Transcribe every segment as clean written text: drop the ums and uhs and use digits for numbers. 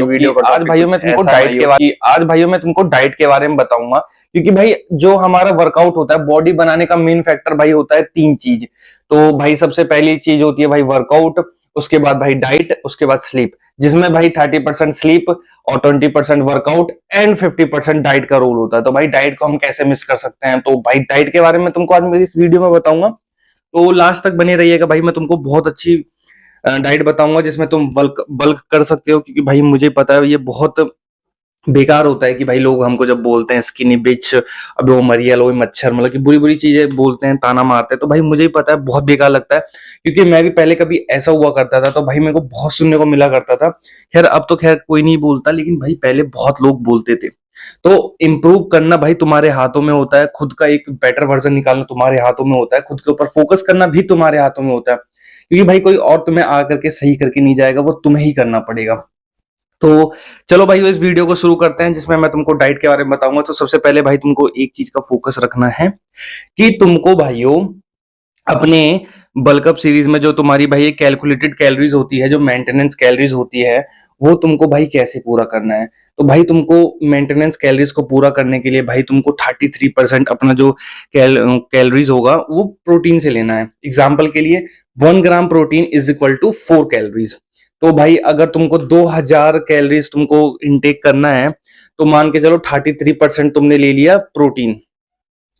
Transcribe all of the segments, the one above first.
Video का आज भाइयों मैं तुमको डाइट के बारे में बताऊंगा, क्योंकि भाई जो हमारा वर्कआउट होता है, बॉडी बनाने का मेन फैक्टर भाई होता है 3 चीज। तो भाई सबसे पहली चीज होती है भाई वर्कआउट, उसके बाद भाई डाइट, उसके बाद स्लीप, जिसमें भाई 30% स्लीप और 20% वर्कआउट एंड 50% डाइट का रोल होता है। तो भाई डाइट को हम कैसे मिस कर सकते हैं, तो भाई डाइट के बारे में तुमको आज मेरी इस वीडियो में बताऊंगा, तो लास्ट तक बने रहिएगा भाई। मैं तुमको बहुत अच्छी डाइट बताऊंगा जिसमें तुम बल्क बल्क कर सकते हो, क्योंकि भाई मुझे पता है ये बहुत बेकार होता है कि भाई लोग हमको जब बोलते हैं स्किनी बिच, अब वो मरियल, वो मच्छर, मतलब कि बुरी बुरी चीजें बोलते हैं, ताना मारते हैं, तो भाई मुझे ही पता है बहुत बेकार लगता है, क्योंकि मैं भी पहले कभी ऐसा हुआ करता था, तो भाई मेरे को बहुत सुनने को मिला करता था। खैर अब तो खैर कोई नहीं बोलता, लेकिन भाई पहले बहुत लोग बोलते थे। तो इम्प्रूव करना भाई तुम्हारे हाथों में होता है, खुद का एक बेटर वर्जन निकालना तुम्हारे हाथों में होता है, खुद के ऊपर फोकस करना भी तुम्हारे हाथों में होता है, क्योंकि भाई कोई और तुम्हें आकर के सही करके नहीं जाएगा, वो तुम्हें ही करना पड़ेगा। तो चलो भाई इस वीडियो को शुरू करते हैं, जिसमें मैं तुमको डाइट के बारे में बताऊंगा। तो सबसे पहले भाई तुमको एक चीज का फोकस रखना है कि तुमको भाइयों अपने बल्क अप सीरीज में जो तुम्हारी भाई कैलकुलेटेड कैलोरीज होती है, जो मेंटेनेंस कैलोरीज होती है, वो तुमको भाई कैसे पूरा करना है। तो भाई तुमको मेंटेनेंस कैलोरीज को पूरा करने के लिए भाई तुमको 33% अपना जो कैलोरीज होगा वो प्रोटीन से लेना है। एग्जाम्पल के लिए 1 gram protein is equal to 4 calories. तो भाई अगर तुमको 2000 कैलोरीज तुमको इनटेक करना है, तो मान के चलो 33% तुमने ले लिया प्रोटीन,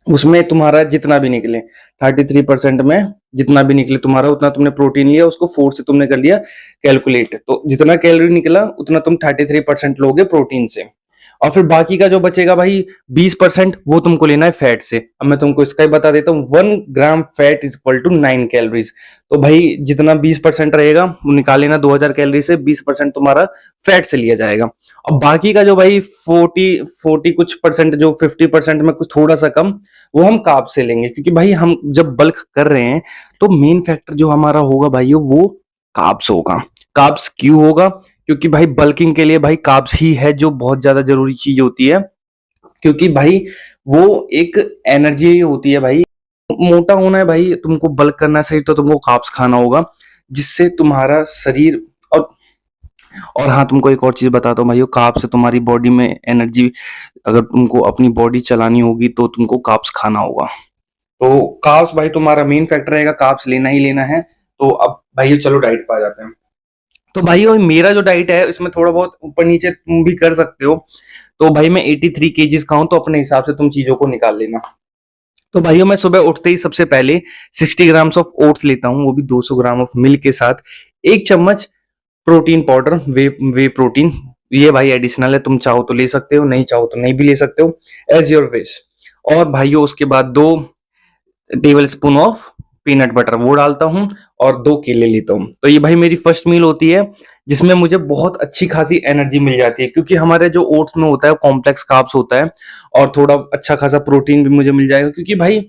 उसमें तुम्हारा जितना भी निकले 33% में जितना भी निकले तुम्हारा, उतना तुमने प्रोटीन लिया, उसको 4 से तुमने कर लिया कैलकुलेट, तो जितना कैलोरी निकला उतना तुम 33% लोगे प्रोटीन से। और फिर बाकी का जो बचेगा भाई 20% वो तुमको लेना है फैट से। अब मैं तुमको इसका ही बता देता हूँ, 1 gram fat is equal to 9 calories. तो भाई जितना 20% रहेगा वो निकाल लेना 2000 कैलोरी से, 20% तुम्हारा फैट से लिया जाएगा। और बाकी का जो भाई 40 कुछ परसेंट, जो 50% में कुछ थोड़ा सा कम, वो हम कार्ब से लेंगे, क्योंकि भाई हम जब बल्क कर रहे हैं तो मेन फैक्टर जो हमारा होगा भाई वो कार्ब्स होगा। कार्ब्स क्यों होगा? क्योंकि भाई बल्किंग के लिए भाई कार्ब्स ही है जो बहुत ज्यादा जरूरी चीज होती है, क्योंकि भाई वो एक एनर्जी होती है। भाई मोटा होना है भाई, तुमको बल्क करना है सही, तो तुमको कार्ब्स खाना होगा, जिससे तुम्हारा शरीर और हाँ तुमको एक और चीज बताता हूँ भाई, कार्ब्स से तुम्हारी बॉडी में एनर्जी, अगर तुमको अपनी बॉडी चलानी होगी तो तुमको कार्ब्स खाना होगा। तो कार्ब्स भाई तुम्हारा मेन फैक्टर रहेगा, कार्ब्स लेना ही लेना है। तो अब भाई चलो डाइट पे आ जाते हैं। तो भाई मेरा जो डाइट है इसमें थोड़ा बहुत ऊपर नीचे तुम भी कर सकते हो। तो भाई मैं 83 केजीज का हूं, तो अपने हिसाब से तुम चीजों को निकाल लेना। तो भाइयों मैं सुबह उठते ही सबसे पहले 60 ग्राम्स ऑफ ओट्स लेता हूं, वो भी 200 ग्राम ऑफ मिल्क के साथ, 1 चम्मच प्रोटीन पाउडर, वे प्रोटीन, ये भाई एडिशनल है, तुम चाहो तो ले सकते हो, नहीं चाहो तो नहीं भी ले सकते हो, एज योर विश। और भाइयों उसके बाद 2 table spoon of peanut butter वो डालता हूँ, और 2 केले लेता हूँ। तो ये भाई मेरी फर्स्ट मील होती है, जिसमें मुझे बहुत अच्छी खासी एनर्जी मिल जाती है, क्योंकि हमारे जो ओट्स में होता है कॉम्प्लेक्स कार्ब्स होता है, और थोड़ा अच्छा खासा प्रोटीन भी मुझे मिल जाएगा। क्योंकि भाई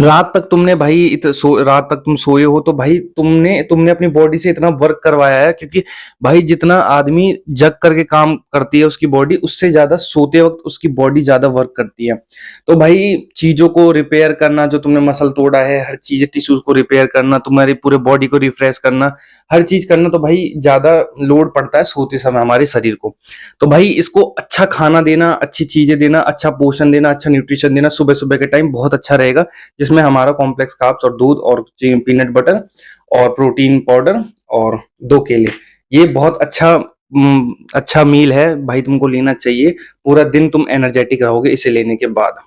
रात तक तुमने भाई रात तक तुम सोए हो, तो भाई तुमने अपनी बॉडी से इतना वर्क करवाया है, क्योंकि भाई जितना आदमी जग करके काम करती है उसकी बॉडी, उससे ज्यादा सोते वक्त उसकी बॉडी ज्यादा वर्क करती है। तो भाई चीजों को रिपेयर करना, जो तुमने मसल तोड़ा है, हर चीज टिश्यूज को रिपेयर करना, तुम्हारी पूरे बॉडी को रिफ्रेश करना, हर चीज करना, तो भाई ज्यादा लोड पड़ता है सोते समय हमारे शरीर को। तो भाई इसको अच्छा खाना देना, अच्छी चीजें देना, अच्छा पोषण देना, अच्छा न्यूट्रिशन देना सुबह सुबह के टाइम बहुत अच्छा रहेगा, जिसमें हमारा कॉम्प्लेक्स कार्ब्स और दूध और पीनट बटर और प्रोटीन पाउडर और 2 केले, ये बहुत अच्छा मील है भाई, तुमको लेना चाहिए। पूरा दिन तुम एनर्जेटिक रहोगे इसे लेने के बाद।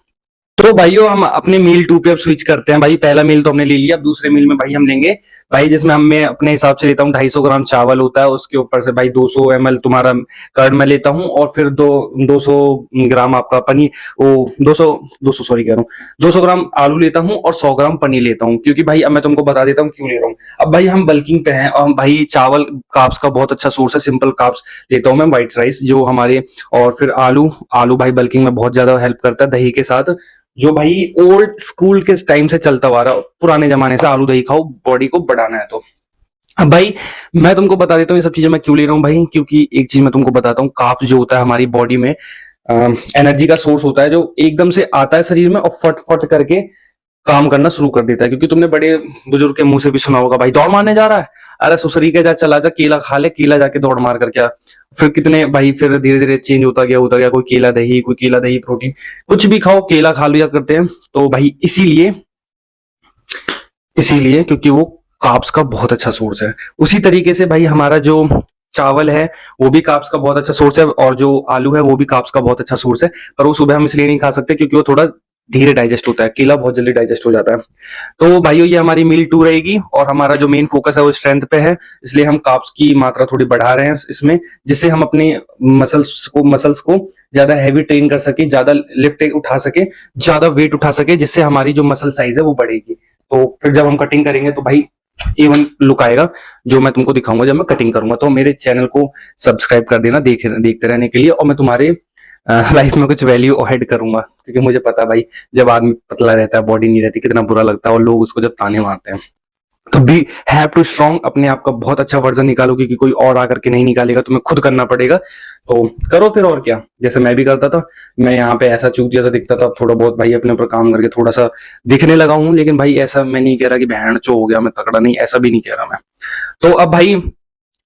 तो भाइयों हम अपने मील 2 पे अब स्विच करते हैं। भाई पहला मील तो हमने ले लिया, अब दूसरे मील में भाई हम लेंगे भाई, जिसमें हम मैं अपने हिसाब से लेता हूँ 250 ग्राम चावल होता है, उसके ऊपर से भाई 200 ml तुम्हारा कर्ड मैं लेता हूँ, और फिर 200 ग्राम आपका पनीर, वो 200 सॉरी कह रहा हूँ, 200 ग्राम आलू लेता हूँ, और 100 ग्राम पनीर लेता हूँ। क्योंकि भाई अब मैं तुमको बता देता हूँ क्यों ले रहा हूँ। अब भाई हम बल्किंग पे हैं, और भाई चावल कार्ब्स का बहुत अच्छा सोर्स है, सिंपल कार्ब्स लेता हूँ मैं, व्हाइट राइस जो हमारे, और फिर आलू भाई बल्किंग में बहुत ज्यादा हेल्प करता है दही के साथ, जो भाई ओल्ड स्कूल के टाइम से चलता हुआ रहा, पुराने जमाने से, आलू दही खाओ बॉडी को बढ़ाना है। तो अब भाई मैं तुमको बता देता हूँ ये सब चीजें मैं क्यों ले रहा हूँ भाई, क्योंकि एक चीज मैं तुमको बताता हूँ, कार्ब्स जो होता है हमारी बॉडी में एनर्जी का सोर्स होता है, जो एकदम से आता है शरीर में और फट फट करके काम करना शुरू कर देता है। क्योंकि तुमने बड़े बुजुर्ग के मुंह से भी सुना होगा, भाई दौड़ मारने जा रहा है, अरे सुसरी के जा, चला जा केला खा ले, केला जाके दौड़ मार कर क्या फिर कितने भाई, फिर धीरे धीरे चेंज होता गया, कोई केला दही प्रोटीन, कुछ भी खाओ, केला खा लिया करते हैं। तो भाई इसीलिए इसीलिए क्योंकि वो कार्ब्स का बहुत अच्छा सोर्स है। उसी तरीके से भाई हमारा जो चावल है वो भी कार्ब्स का बहुत अच्छा सोर्स है, और जो आलू है वो भी कार्ब्स का बहुत अच्छा सोर्स है, पर वो सुबह हम इसलिए नहीं खा सकते क्योंकि वो थोड़ा धीरे डाइजेस्ट होता है, केला बहुत जल्दी डाइजेस्ट हो जाता है। तो भाइयों ये हमारी मील 2 रहेगी, और हमारा जो मेन फोकस है वो स्ट्रेंथ पे है, इसलिए हम कार्ब्स की मात्रा थोड़ी बढ़ा रहे हैं इसमें, जिससे हम अपने मसल्स को ज्यादा हैवी ट्रेन कर सके, ज्यादा लिफ्ट उठा सके, ज्यादा वेट उठा सके, जिससे हमारी जो मसल साइज है वो बढ़ेगी। तो फिर जब हम कटिंग करेंगे तो भाई इवन लुक आएगा, जो मैं तुमको दिखाऊंगा जब मैं कटिंग करूंगा। तो मेरे चैनल को सब्सक्राइब कर देना देखते रहने के लिए, और मैं तुम्हारे लाइफ में कुछ वैल्यू ऐड करूंगा, क्योंकि मुझे पता है भाई जब आदमी पतला रहता है, बॉडी नहीं रहती, कितना बुरा लगता है, और लोग उसको जब ताने मारते हैं। तो बी हैव टू स्ट्रॉन्ग, अपने आप का बहुत अच्छा वर्जन निकालो, क्योंकि कोई और आकर के नहीं निकालेगा, तुम्हें खुद करना पड़ेगा। तो करो फिर, और क्या, जैसे मैं भी करता था। मैं यहाँ पे ऐसा चूक जैसा दिखता था, थोड़ा बहुत भाई अपने ऊपर काम करके थोड़ा सा दिखने लगा हूँ, लेकिन भाई ऐसा मैं नहीं कह रहा कि बहन चो हो गया मैं तगड़ा, नहीं, ऐसा भी नहीं कह रहा मैं। तो अब भाई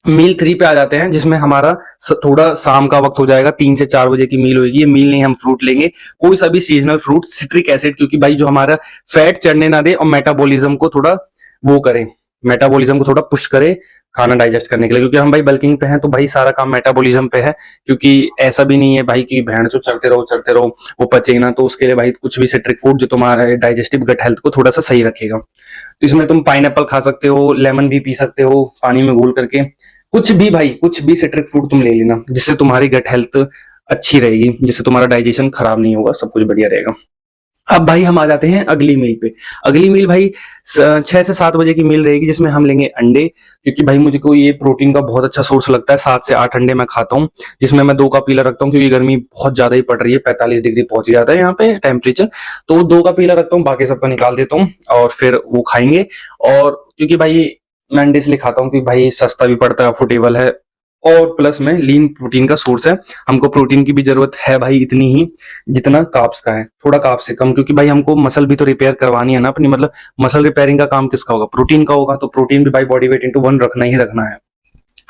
मील 3 पे आ जाते हैं, जिसमें हमारा थोड़ा शाम का वक्त हो जाएगा, 3 से 4 बजे की मील होगी। ये मील नहीं, हम फ्रूट लेंगे, कोई सा भी सीजनल फ्रूट, सिट्रिक एसिड, क्योंकि भाई जो हमारा फैट चढ़ने ना दे और मेटाबॉलिज्म को थोड़ा वो करे, मेटाबॉलिज्म को थोड़ा पुश करे खाना डाइजेस्ट करने के लिए, क्योंकि हम भाई बल्किंग पे हैं, तो भाई सारा काम मेटाबॉलिज्म पे है। क्योंकि ऐसा भी नहीं है भाई कि भैंस जो चढ़ते रहो वो पचेगा ना, तो उसके लिए भाई कुछ भी सिट्रिक फूड जो तुम्हारे डाइजेस्टिव गट हेल्थ को थोड़ा सा सही रखेगा। तो इसमें तुम पाइनएप्पल खा सकते हो, लेमन भी पी सकते हो पानी में घोल करके, कुछ भी भाई, कुछ भी सिट्रिक फूड तुम ले लेना, जिससे तुम्हारी गट हेल्थ अच्छी रहेगी, जिससे तुम्हारा डाइजेशन खराब नहीं होगा, सब कुछ बढ़िया रहेगा। अब भाई हम आ जाते हैं अगली मील पे। अगली मील भाई 6 से 7 बजे की मील रहेगी, जिसमें हम लेंगे अंडे, क्योंकि भाई मुझे को ये प्रोटीन का बहुत अच्छा सोर्स लगता है। 7 से 8 अंडे मैं खाता हूँ, जिसमें मैं 2 का पीला रखता हूँ, क्योंकि गर्मी बहुत ज्यादा ही पड़ रही है, 45 डिग्री पहुंच जाता है यहाँ पे टेम्परेचर। तो 2 का पीला रखता हूँ, बाकी सबका निकाल देता हूँ, और फिर वो खाएंगे। और क्योंकि भाई मैं अंडे इसलिए खाता हूँ क्योंकि भाई सस्ता भी पड़ता है, अफोर्डेबल है, और प्लस में लीन प्रोटीन का सोर्स है। हमको प्रोटीन की भी जरूरत है भाई इतनी ही जितना कार्ब्स का है, थोड़ा कार्ब्स से कम, क्योंकि भाई हमको मसल भी तो रिपेयर करवानी है ना अपनी, मतलब मसल रिपेयरिंग का काम किसका होगा, प्रोटीन का होगा। तो प्रोटीन भी भाई बॉडी वेट इंटू 1 रखना ही रखना है।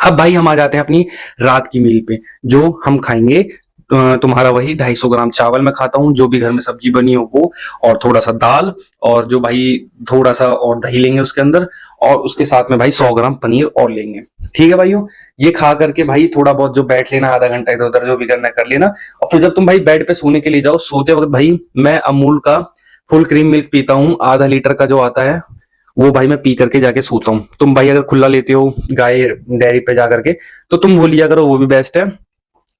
अब भाई हम आ जाते हैं अपनी रात की मील पे, जो हम खाएंगे तुम्हारा वही 250 ग्राम चावल मैं खाता हूँ, जो भी घर में सब्जी बनी हो वो, और थोड़ा सा दाल, और जो भाई थोड़ा सा और दही लेंगे उसके अंदर, और उसके साथ में भाई 100 ग्राम पनीर और लेंगे। ठीक है भाइयों, ये खा करके भाई थोड़ा बहुत जो बैठ लेना, आधा घंटा इधर उधर जो भी करना कर लेना। और फिर जब तुम भाई बेड पे सोने के लिए जाओ, सोते वक्त भाई मैं अमूल का फुल क्रीम मिल्क पीता हूँ, आधा लीटर का जो आता है वो भाई मैं पी करके जाके सोता हूँ। तुम भाई अगर खुला लेते हो गाय डेयरी पे जा करके, तो तुम वो लिया करो, वो भी बेस्ट है।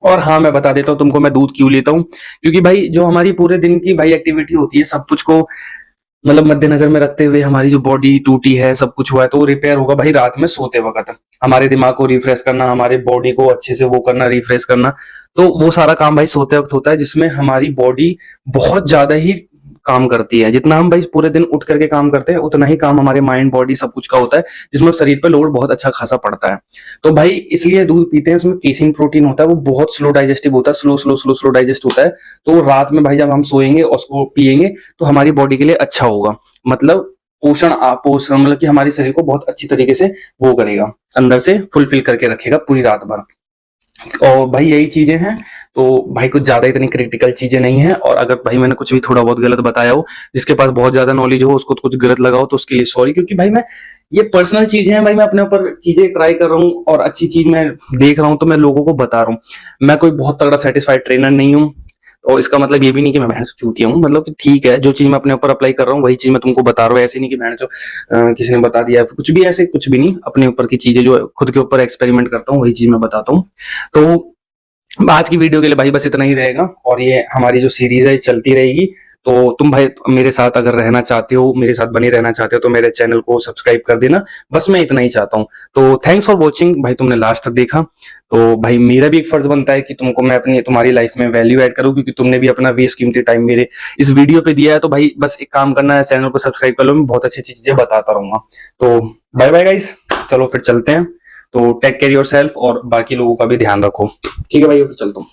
और हाँ, मैं बता देता हूँ तुमको मैं दूध क्यों लेता हूँ, क्योंकि भाई जो हमारी पूरे दिन की भाई एक्टिविटी होती है, सब कुछ को मतलब मद्देनजर में रखते हुए, हमारी जो बॉडी टूटी है, सब कुछ हुआ है, तो वो रिपेयर होगा भाई रात में सोते वक्त। हमारे दिमाग को रिफ्रेश करना, हमारे बॉडी को अच्छे से वो करना, रिफ्रेश करना, तो वो सारा काम भाई सोते वक्त होता है, जिसमें हमारी बॉडी बहुत ज्यादा ही काम करती है। जितना हम भाई पूरे दिन उठ करके काम करते हैं, उतना ही काम हमारे माइंड बॉडी सब कुछ का होता है, जिसमें शरीर पे लोड बहुत अच्छा खासा पड़ता है। तो भाई इसलिए दूध पीते हैं, उसमें केसिन प्रोटीन होता है, वो बहुत स्लो डाइजेस्टिव होता है, स्लो डाइजेस्ट होता है। तो रात में भाई जब हम सोएंगे और उसको पिएंगे, तो हमारी बॉडी के लिए अच्छा होगा, मतलब पोषण मतलब कि हमारे शरीर को बहुत अच्छी तरीके से वो करेगा, अंदर से फुलफिल करके रखेगा पूरी रात भर। और भाई यही चीजें हैं। तो भाई कुछ ज्यादा इतनी क्रिटिकल चीजें नहीं है, और अगर भाई मैंने कुछ भी थोड़ा बहुत गलत बताया हो, जिसके पास बहुत ज्यादा नॉलेज हो उसको तो कुछ गलत लगा हो, तो उसके लिए सॉरी, क्योंकि भाई मैं ये पर्सनल चीजें हैं भाई, मैं अपने ऊपर चीजें ट्राई कर रहा हूँ और अच्छी चीज मैं देख रहा हूँ, तो मैं लोगों को बता रहा हूँ। मैं कोई बहुत तगड़ा सेटिस्फाइड ट्रेनर नहीं हूँ, और इसका मतलब ये भी नहीं कि मैं बहन से चूतिया हूँ, मतलब कि ठीक है, जो चीज मैं अपने ऊपर अप्लाई कर रहा हूँ वही चीज मैं तुमको बता रहा हूँ। ऐसे नहीं कि बहन जो किसी ने बता दिया, कुछ भी ऐसे कुछ भी नहीं, अपने ऊपर की चीजें जो खुद के ऊपर एक्सपेरिमेंट करता हूँ वही चीज मैं बताता हूँ। तो आज की वीडियो के लिए भाई बस इतना ही रहेगा, और ये हमारी जो सीरीज है चलती रहेगी। तो तुम भाई मेरे साथ अगर रहना चाहते हो, मेरे साथ बने रहना चाहते हो, तो मेरे चैनल को सब्सक्राइब कर देना, बस मैं इतना ही चाहता हूँ। तो थैंक्स फॉर वॉचिंग भाई, तुमने लास्ट तक देखा। तो भाई मेरा भी एक फर्ज बनता है कि तुमको मैं अपनी तुम्हारी लाइफ में वैल्यू ऐड करूँ, क्योंकि तुमने भी अपना बेशकीमती टाइम मेरे इस वीडियो पे दिया है। तो भाई बस एक काम करना है, चैनल को सब्सक्राइब कर लो, मैं बहुत अच्छी चीजें बताता रहूंगा। तो बाय बाय गाइस, चलो फिर चलते हैं। तो टेक केयर योर सेल्फ, और बाकी लोगों का भी ध्यान रखो। ठीक है भाई, फिर चलता हूँ।